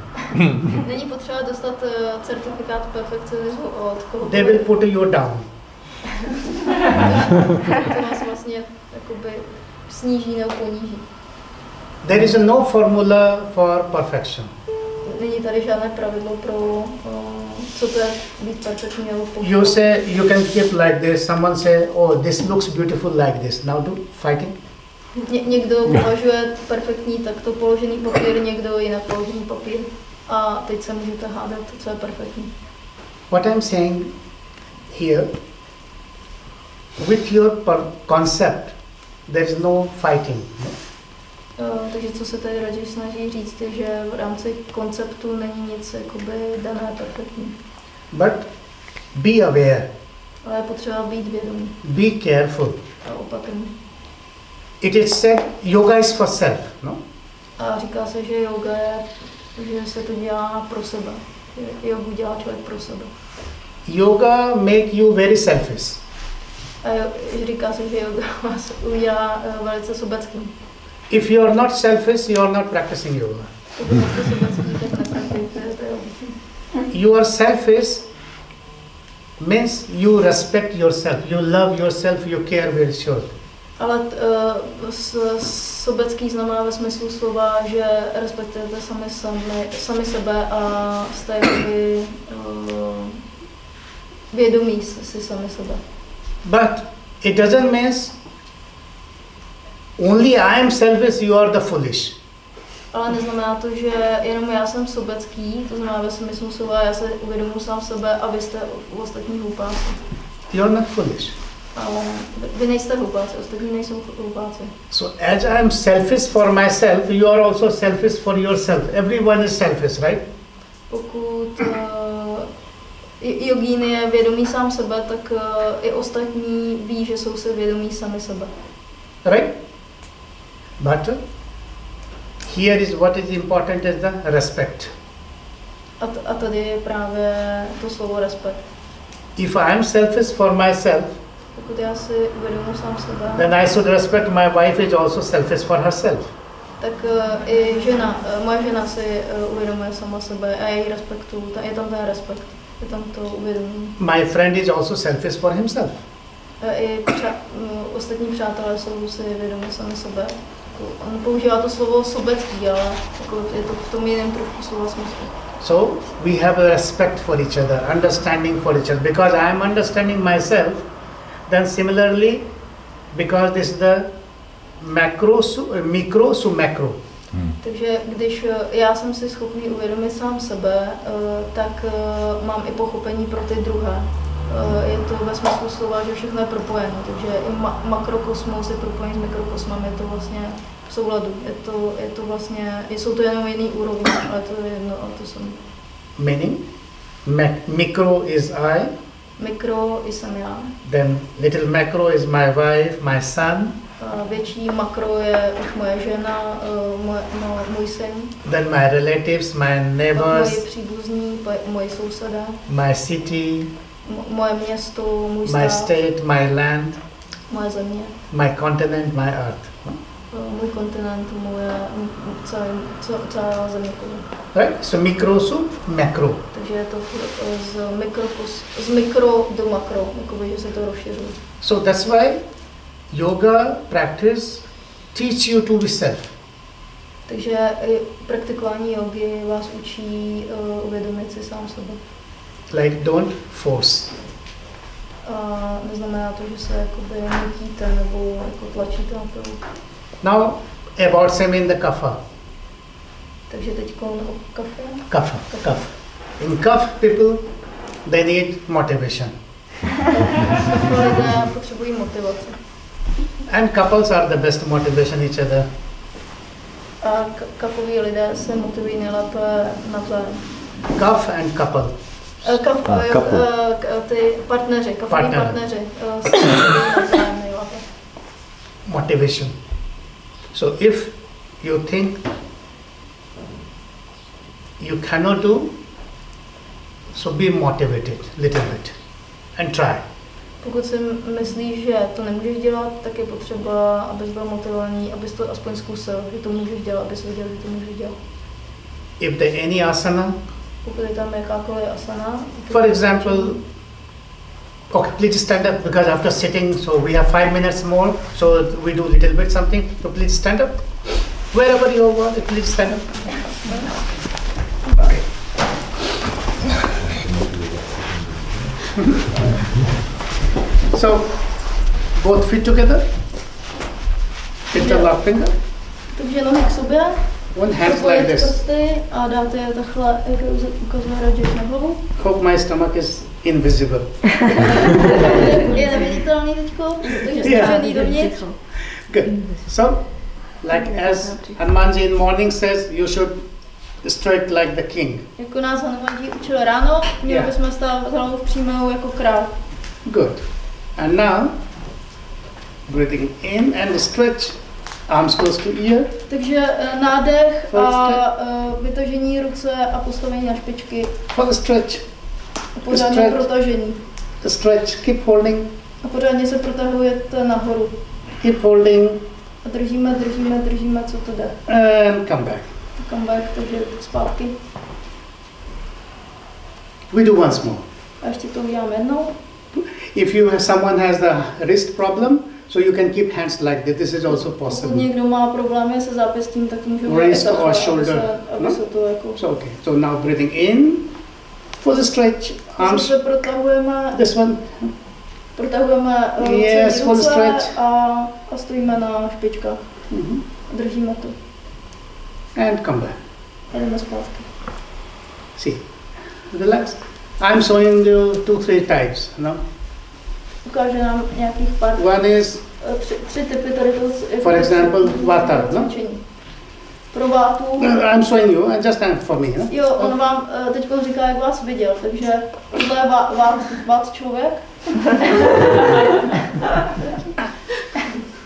Není potřeba dostat certifikát perfekcionismu od koho. They will put you down. To vás vlastně jakoby sníží nebo poníží. There is no formula for perfection. Není tady žádné pravidlo pro co to je být perfektní nebo perfektní. You say you can keep like this. Someone say, oh, this looks beautiful like this. Now do fighting. Někdo považuje perfektní takto položený papír, někdo jinak položený papír. A teď se můžete hádat, co je perfektní. What I'm saying here, with your concept, there is no fighting. Takže co se tady Rajesh snaží říct, je, že v rámci konceptu není nic jakoby dané perfektní. But be aware. Ale je potřeba být vědomý. Be careful. A opatrný. It is said yoga is for self, no? A říká se, že yoga je, že se to dělá pro sebe. Jogu dělá člověk pro sebe. Yoga make you very selfish. A říká se, že yoga vás udělá velice sobeckým. If you are not selfish, you are not practicing yoga. You are selfish means you respect yourself, you love yourself, you care very sure. Ale sobecký znamená ve smyslu slova, že respektujete sami sebe a jste jakoby vědomí si sami sebe. But it doesn't mean only I am selfish, you are the foolish. Ale neznamená to, že jenom já jsem sobecký, to znamená ve smyslu slova, já se uvědomuji sám sebe a vy jste u ostatních hlupáci. You are not foolish. Ale vy nejste hlupáci, ostatní nejsou hlupáci. So as I am selfish for myself, you are also selfish for yourself. Everyone is selfish, right? Pokud jogín je vědomý sám sebe, tak i ostatní ví, že jsou si vědomí sami sebe. Right? But here is what is important is the respect. A tady je právě to slovo respekt. If I am selfish for myself, pokud já si uvědomuji sám sebe, then I should respect my wife is also selfish for herself. Tak i moje žena si uvědomuje sama sebe a já ji respektuju. Je tam ten respekt, je tam to uvědomění. My friend is also selfish for himself. I ostatní přátelé jsou si vědomi sami sebe. On používá to slovo sobecký, ale jako je to v tom jiném trošku slova smyslu. So we have a respect for each other, understanding for each other. Because I am understanding myself, then similarly, because this is the micro to macro. Takže když já jsem si schopný uvědomit sám sebe, tak mám i pochopení pro ty druhé. Je to ve smyslu slova, že všechno je propojeno, takže i makrokosmos je propojený s mikrokosmem, je to vlastně v souladu. Je to vlastně, jsou to jenom jiný úrovně, ale to je jedno, ale to jsem. Meaning? Micro is I. Mikro jsem já. Then little macro is my wife, my son. Větší makro je už moje žena, můj syn. Then my relatives, my neighbors. Moji příbuzní, moji souseda. My city. Moje město, můj stát. My state, my land. Moje země. My continent, my earth. Můj kontinent, celá země. Right? So micro to macro. Takže je to z mikro do makro, jakoby, že se to rozšiřuje. So that's why yoga practice teach you to be self. Takže praktikování jogy vás učí uvědomit si sám sebe. Like don't force. Neznamená to, že se jakoby nutíte nebo jako tlačíte na to. Now about some in the kapha. Takže teď o kafe. Kapha. In kapha people they need motivation. Lidé potřebují motivaci. And couples are the best motivation each other. A kapoví lidé se motivují nejlépe navzájem. Kapha and couple. Ty partneři, kafoví partneři se motivují navzájem nejlépe. Motivation. So if you think you cannot do, so be motivated little bit and try. Pokud si myslíš, že to nemůžeš dělat, tak je potřeba, abys byl motivovaný, abys to aspoň zkusil, že to můžeš dělat, abys věděl, že to můžeš dělat. If there any asana, pokud je tam jakákoliv asana. for example, okay, please stand up because after sitting, so we have 5 minutes more, so we do little bit something. So please stand up. Wherever you want, please stand up. Okay. So both feet together. Interlock finger. Takže nohy k sobě. One hand like this. Prsty a dáte je takhle, jak ukazuje Rajesh na hlavu. Hope my stomach is invisible. Je neviditelný teďko, takže střežený dovnitř. Good. So, like as Hanumanji in morning says, you should straight like the king. Jako nás Hanumanji učil ráno, měli bychom stát hlavu přímou jako král. Good. And now, breathing in and stretch, arms close to ear. Takže nádech a vytažení ruce a postavení na špičky. For the stretch. Pořádně protažení. The stretch, keep holding. A pořádně se protahujete nahoru. Keep holding. A držíme, co to jde. And come back. Come back, takže zpátky. We do once more. A ještě to uděláme jednou. If you have someone has the wrist problem, so you can keep hands like this. This is also possible. Pokud někdo má problémy se zápěstím, tak můžeme wrist or shoulder. Aby se to jako... So okay. So now breathing in for the stretch. Arms. Se protahujeme. This one. Protahujeme ruce a stojíme na špičkách. Držíme to. And come back. Jdeme zpátky. See. Relax. I'm showing you 2-3 types. No? Ukáže nám nějakých pár. One is tři typy tady toho. For example, vata. No? Pro vátu. I'm showing you, just for me. No? Jo, on vám teď říká, jak vás viděl, takže tohle je vát člověk.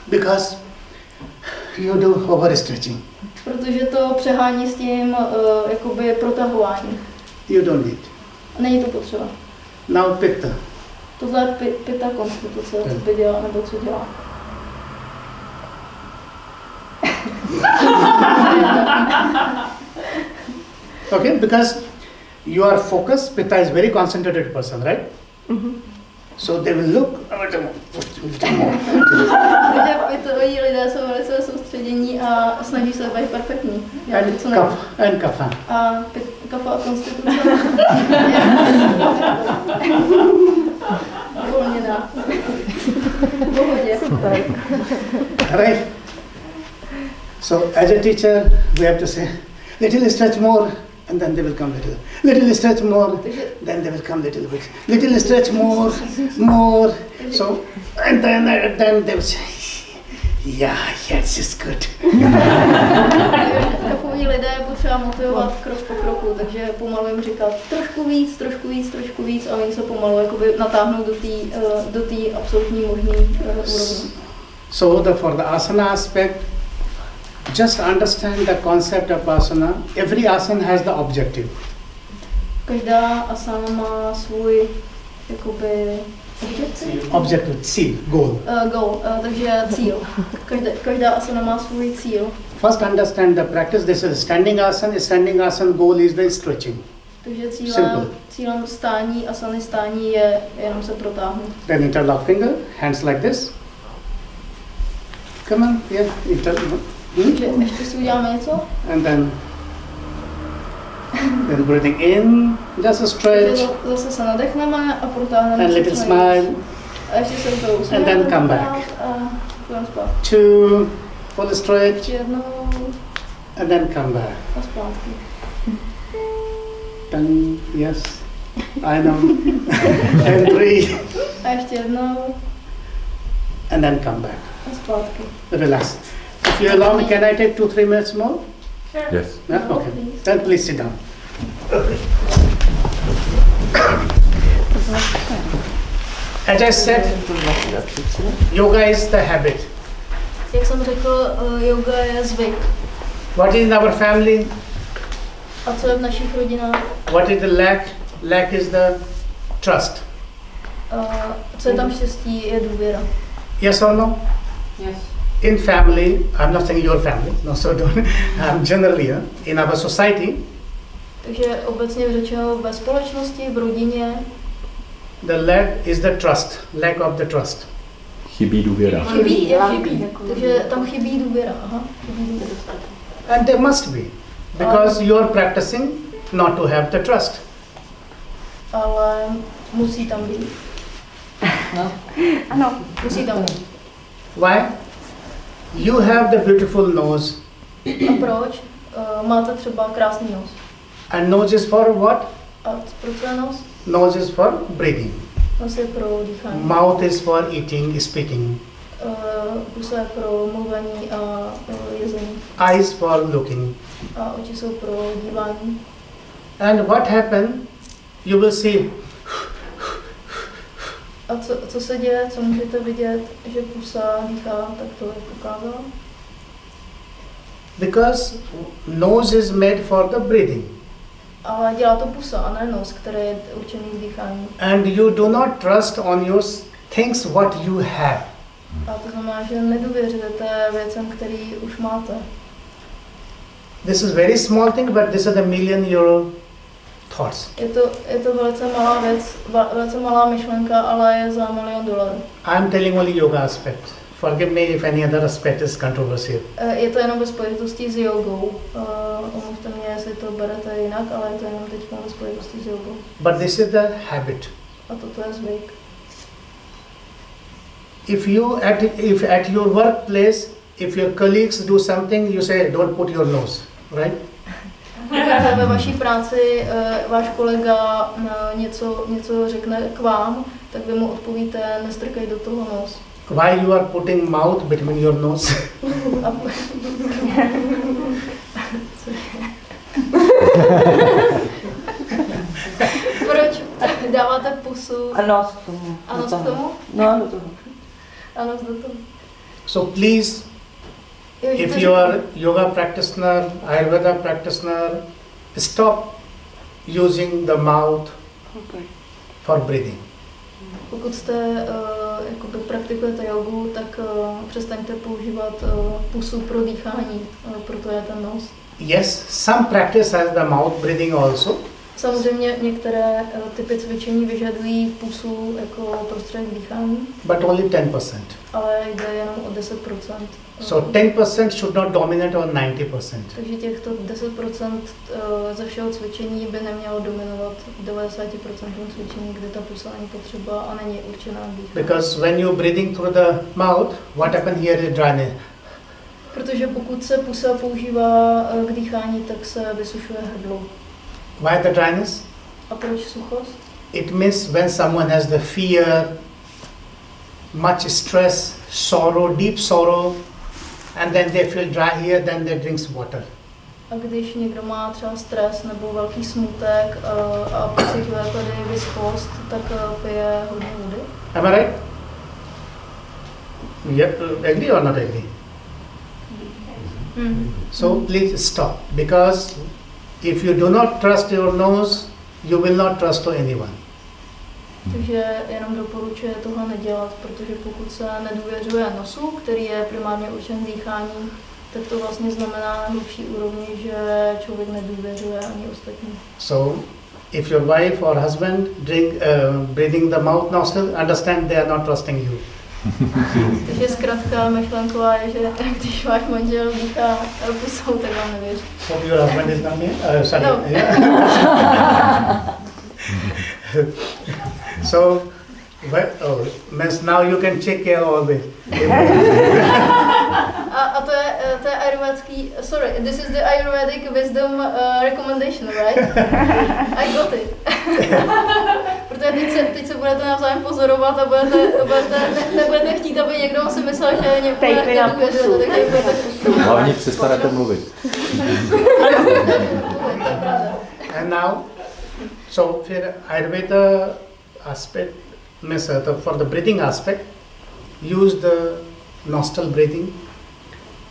Because you do overstretching. Protože to přehání s tím jakoby protahování. You don't need. Není to potřeba. Now pitta. Tohle je pitta konstituce, co by dělá, nebo co dělá. Okay, because you are focused, pitta is very concentrated person, right? So they will look lidé jsou velice soustředění a snaží se být perfektní. And kapha. A kapha a konstituce. Uvolněná. V pohodě. Right. So as a teacher, we have to say, little stretch more, and then they will come little. Little stretch more, then they will come little bit. Little stretch more, more. So, and then they will say, yeah, yes, it's good. Takový lidé je potřeba motivovat krok po kroku, takže pomalu jim říkat trošku víc, trošku víc, trošku víc a oni se pomalu jakoby natáhnou do té absolutní možné úrovně. So for the asana aspect, just understand the concept of asana. Every asana has the objective. Každá asana má svůj jakoby Objective, cíl, goal. Takže cíl. Každá asana má svůj cíl. First understand the practice. This is standing asana. Standing asana goal is the stretching. Takže cílem stání, asany stání je jenom se protáhnout. Then interlock finger, hands like this. Come on, yeah, interlock. Takže ještě si uděláme něco. And then breathing in, just a stretch. Zase se nadechneme a protáhneme. And little smile. A ještě se to usmějeme. And then come back. A zpátky. 2, full stretch. Ještě jednou. And then come back. A zpátky. Tongue, yes, I know. And 3. A ještě jednou. And then come back. A zpátky. Relax. If you allow me, can I take 2-3 minutes more? Sure. Yes. Yeah? Okay. Then please sit down. As I said, yoga is the habit. Jak jsem řekl, yoga je zvyk. What is in our family? A co je v našich rodinách? What is the lack? Lack is the trust. Co je tam štěstí, je důvěra. Yes or no? Yes. In family, I'm not saying your family, no, so don't, generally, in our society, Takže obecně řečeno ve společnosti, v rodině, the lack is the trust, lack of the trust. Chybí důvěra. chybí. Takže tam chybí důvěra. Aha, chybí důvěra. And there must be, because you are practicing not to have the trust. Ale musí tam být. No. Ano. Musí tam být. Why? You have the beautiful nose. A proč? Máte třeba krásný nos. And nose is for what? A proč je nos? Nose is for breathing. Nos je pro dýchání. Mouth is for eating, speaking. Pusa je pro mluvení a jezení. Eyes for looking. A oči jsou pro dívání. And what happened? You will see. A co se děje, co můžete vidět, že pusa dýchá, tak to je ukázal? Because nose is made for the breathing. Ale dělá to pusa a ne nos, který je určený k dýchání. And you do not trust on your things what you have. A to znamená, že nedůvěřujete věcem, který už máte. This is very small thing, but this is a $1 million thoughts. Je to velice malá věc, velice malá myšlenka, ale je za $1 milion. I am telling only yoga aspect. Forgive me if any other aspect is controversial. Je to jenom ve spojitosti s jogou. Omluvte mě, jestli to berete jinak, ale je to jenom teď ve spojitosti s jogou. But this is the habit. A toto je zvyk. If at your workplace, if your colleagues do something, you say don't put your nose, right? Pokud ve vaší práci váš kolega něco řekne k vám, tak vy mu odpovíte, nestrkej do toho nos. Why you are putting mouth between your nose? Proč dáváte pusu? A nos k tomu. A nos k tomu? No, do toho. A nos do toho. So please, if you are yoga practitioner, Ájurvéda practitioner, stop using the mouth for breathing. Pokud jste jakoby praktikujete jogu, tak přestaňte používat pusu pro dýchání, proto je ten nos. Yes, some practice has the mouth breathing also. Samozřejmě některé typy cvičení vyžadují pusu jako prostředek dýchání. But only 10%. Ale jde jenom o 10%. So 10% should not dominate on 90%. Takže těchto 10% ze všeho cvičení by nemělo dominovat 90% cvičení, kde ta pusa není potřeba a není určená k dýchání. Because when you breathing through the mouth, what happens here is dryness. Protože pokud se pusa používá k dýchání, tak se vysušuje hrdlo. Why the dryness? A proč suchost? It means when someone has the fear, much stress, sorrow, deep sorrow, and then they feel dry here, then they drink water. A když někdo má třeba stres nebo velký smutek a pociťuje tady vyschlost, tak pije hodně vody. Am I right? Yeah, agree or not agree? So please stop, because if you do not trust your nose, you will not trust to anyone. Takže jenom doporučuje tohle nedělat, protože pokud se nedůvěřuje nosu, který je primárně určen dýchání, tak to vlastně znamená na hlubší úrovni, že člověk nedůvěřuje ani ostatní. So, if your wife or husband breathing the mouth nostril, understand they are not trusting you. Takže zkrátka myšlenková je, že když váš manžel dýchá pusou, tak vám nevěří. Hope your husband is not here? Sorry. No. So, means now you can check here always. A to je ayurvédský, sorry, this is the Ayurvedic wisdom recommendation, right? I got it. Protože teď se budete navzájem pozorovat a nebudete chtít, aby někdo si myslel, že někomu nedůvěřujete, takže budete pustu. Hlavně přestanete mluvit. And now, so for Ayurveda aspect, means for the breathing aspect, use the nostril breathing.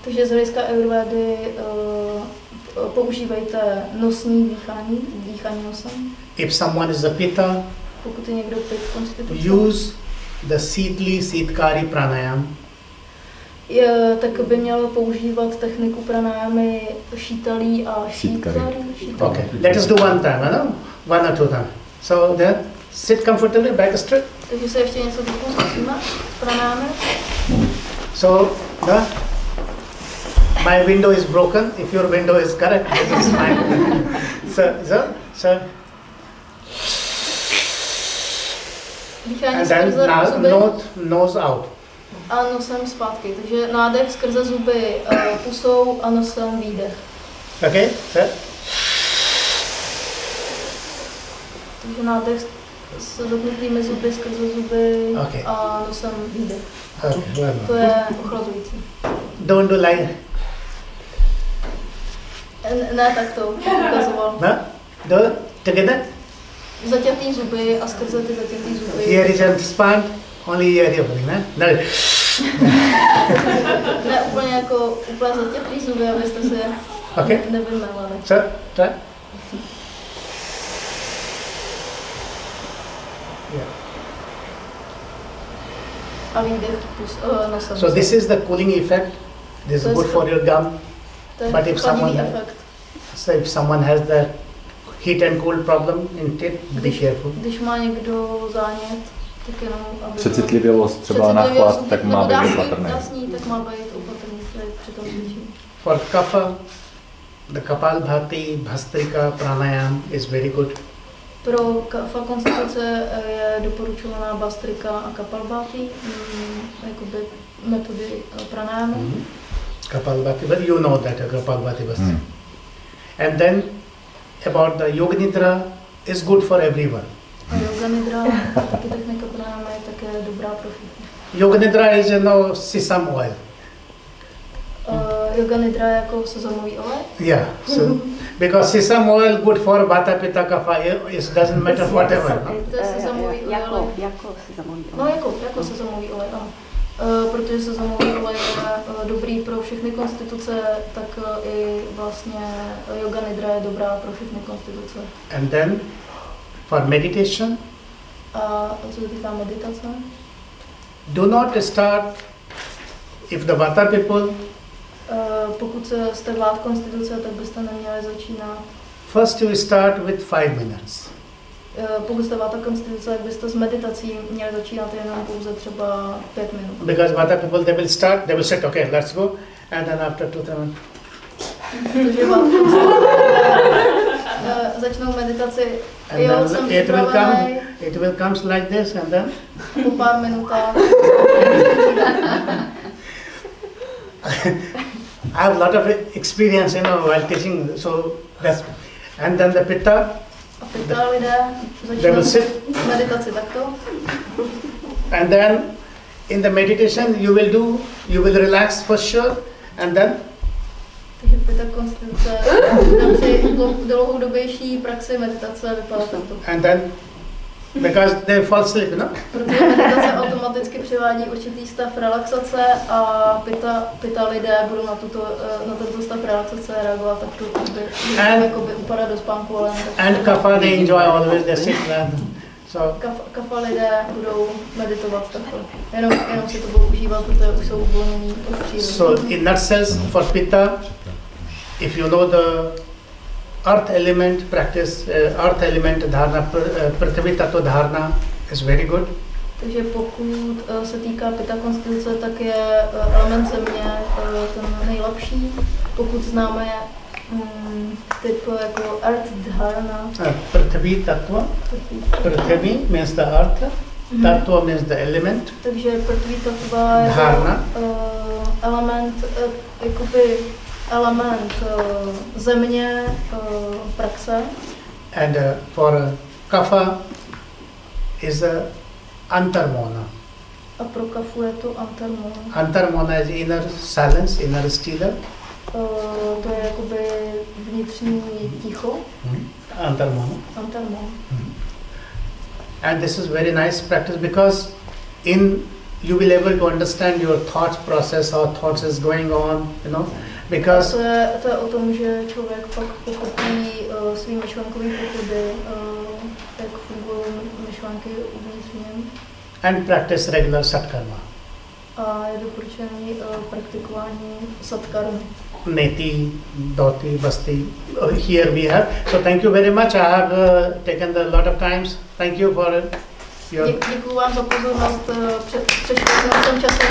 Takže z hlediska Ayurvédy používejte nosní dýchání nosem. If someone is a pitta, pokud je někdo pit konstituční, use the Sitkari pranayam. Tak by měl používat techniku pranájamy šítalí a šítlari. Okay, let us do one time, no? One or two times. So then, sit comfortably, back straight. Takže se ještě něco trochu zkusíme s pranájamy. So, my window is broken. If your window is correct, it is fine. So. Dýchání And then skrze zuby nose out. a nosem zpátky. Takže nádech skrze zuby pusou a nosem výdech. Okay, sir? Takže nádech s zapnutými zuby skrze zuby a nosem výdech. Okay, to je ochlazující. Don't do like. Ne, tak to ukazoval. No? Do it together? Zatětý zuby a skrze ty zatětý zuby. Here is a span, only here you ne? No. Ne úplně jako úplně zatětý zuby, abyste se nevymelali. Sir, try. Yeah. A výdech nosem. So this is the cooling effect. This is good for your gum. But if someone has the heat and cold problem in teeth, be careful. Když má někdo zánět, tak jenom aby přecitlivělost třeba na chlad, tak má být opatrný. Tak má být opatrný při tom cvičení. For kapha, the Kapalbhati, Bhastrika, Pranayam is very good. Pro kapha konstituce je doporučovaná Bhastrika a Kapalbhati, jakoby metody pranayamu. Kapalbhati, but you know that Kapalbhati Bhastrika. And then about the Yoga Nidra is good for everyone. A Yoga Nidra, taky technika pranayama je také dobrá pro všechny. Yoga Nidra is sesame oil. Yoga Nidra je jako sezamový olej? Yeah, so because sesame oil good for Vata, Pitta, Kapha, it doesn't matter whatever. To je sezamový olej. Jako sezamový olej. No jako sezamový olej, ano. Protože sezamový olej je dobrý pro všechny konstituce, tak i vlastně Yoga Nidra je dobrá pro všechny konstituce. And then for meditation, a co se týká meditace? Do not start if the Vata people. Pokud jste vlád konstituce, tak byste neměli začínat. First you start with 5 minutes. Pokud jste Vata konstituce, tak byste s meditací měli začínat jenom pouze třeba 5 minut. Because Vata people they will say, okay, let's go, and then after 2 minutes. Protože Vata začnou meditaci. Jo, jsem připravený. It will come like this, and then po pár minutách. I have a lot of experience, while teaching. So that's, and then the pitta. A pitta lidé They will začnou sit. meditaci takto. And then in the meditation you will relax for sure, and then. Takže pitta konstituce při dlouhodobější praxi meditace vypadá takto. And then, because they fall asleep, Protože meditace automaticky přivádí určitý stav relaxace a pitta lidé budou na tento stav relaxace reagovat takto, jakoby upadat do spánku, ale and kapha they enjoy always, they sit there. So kapha lidé budou meditovat takto. Jenom si to budou užívat, protože už jsou uvolnění od přírody. So in that sense, for pitta, if you know the earth element practice, earth element dharana, prithvi tattva dharana is very good. Takže pokud se týká pitta konstituce, tak je element země ten nejlepší. Pokud známe typ jako earth dharana. Prithvi tattva. Prithvi means the earth. Tattva means the element. Takže prithvi tattva je element, jakoby element země, praxe. And for kapha is antarmona. A pro kafu je to antarmona. Antarmona is inner silence, inner stiller. To je jakoby vnitřní ticho. Antarmona. Antarmona. And this is very nice practice because you will able to understand your thoughts process, how thoughts is going on, because to je o tom, že člověk pak pochopí svý myšlenkový pochody, jak fungují myšlenky uvnitř v něm. And practice regular satkarma. A je doporučený praktikování satkarmy. Neti, dhoti, basti. Here we have. So thank you very much. I have taken a lot of times. Thank you for your. Děkuji vám za pozornost. Přešli jsme v tom čase.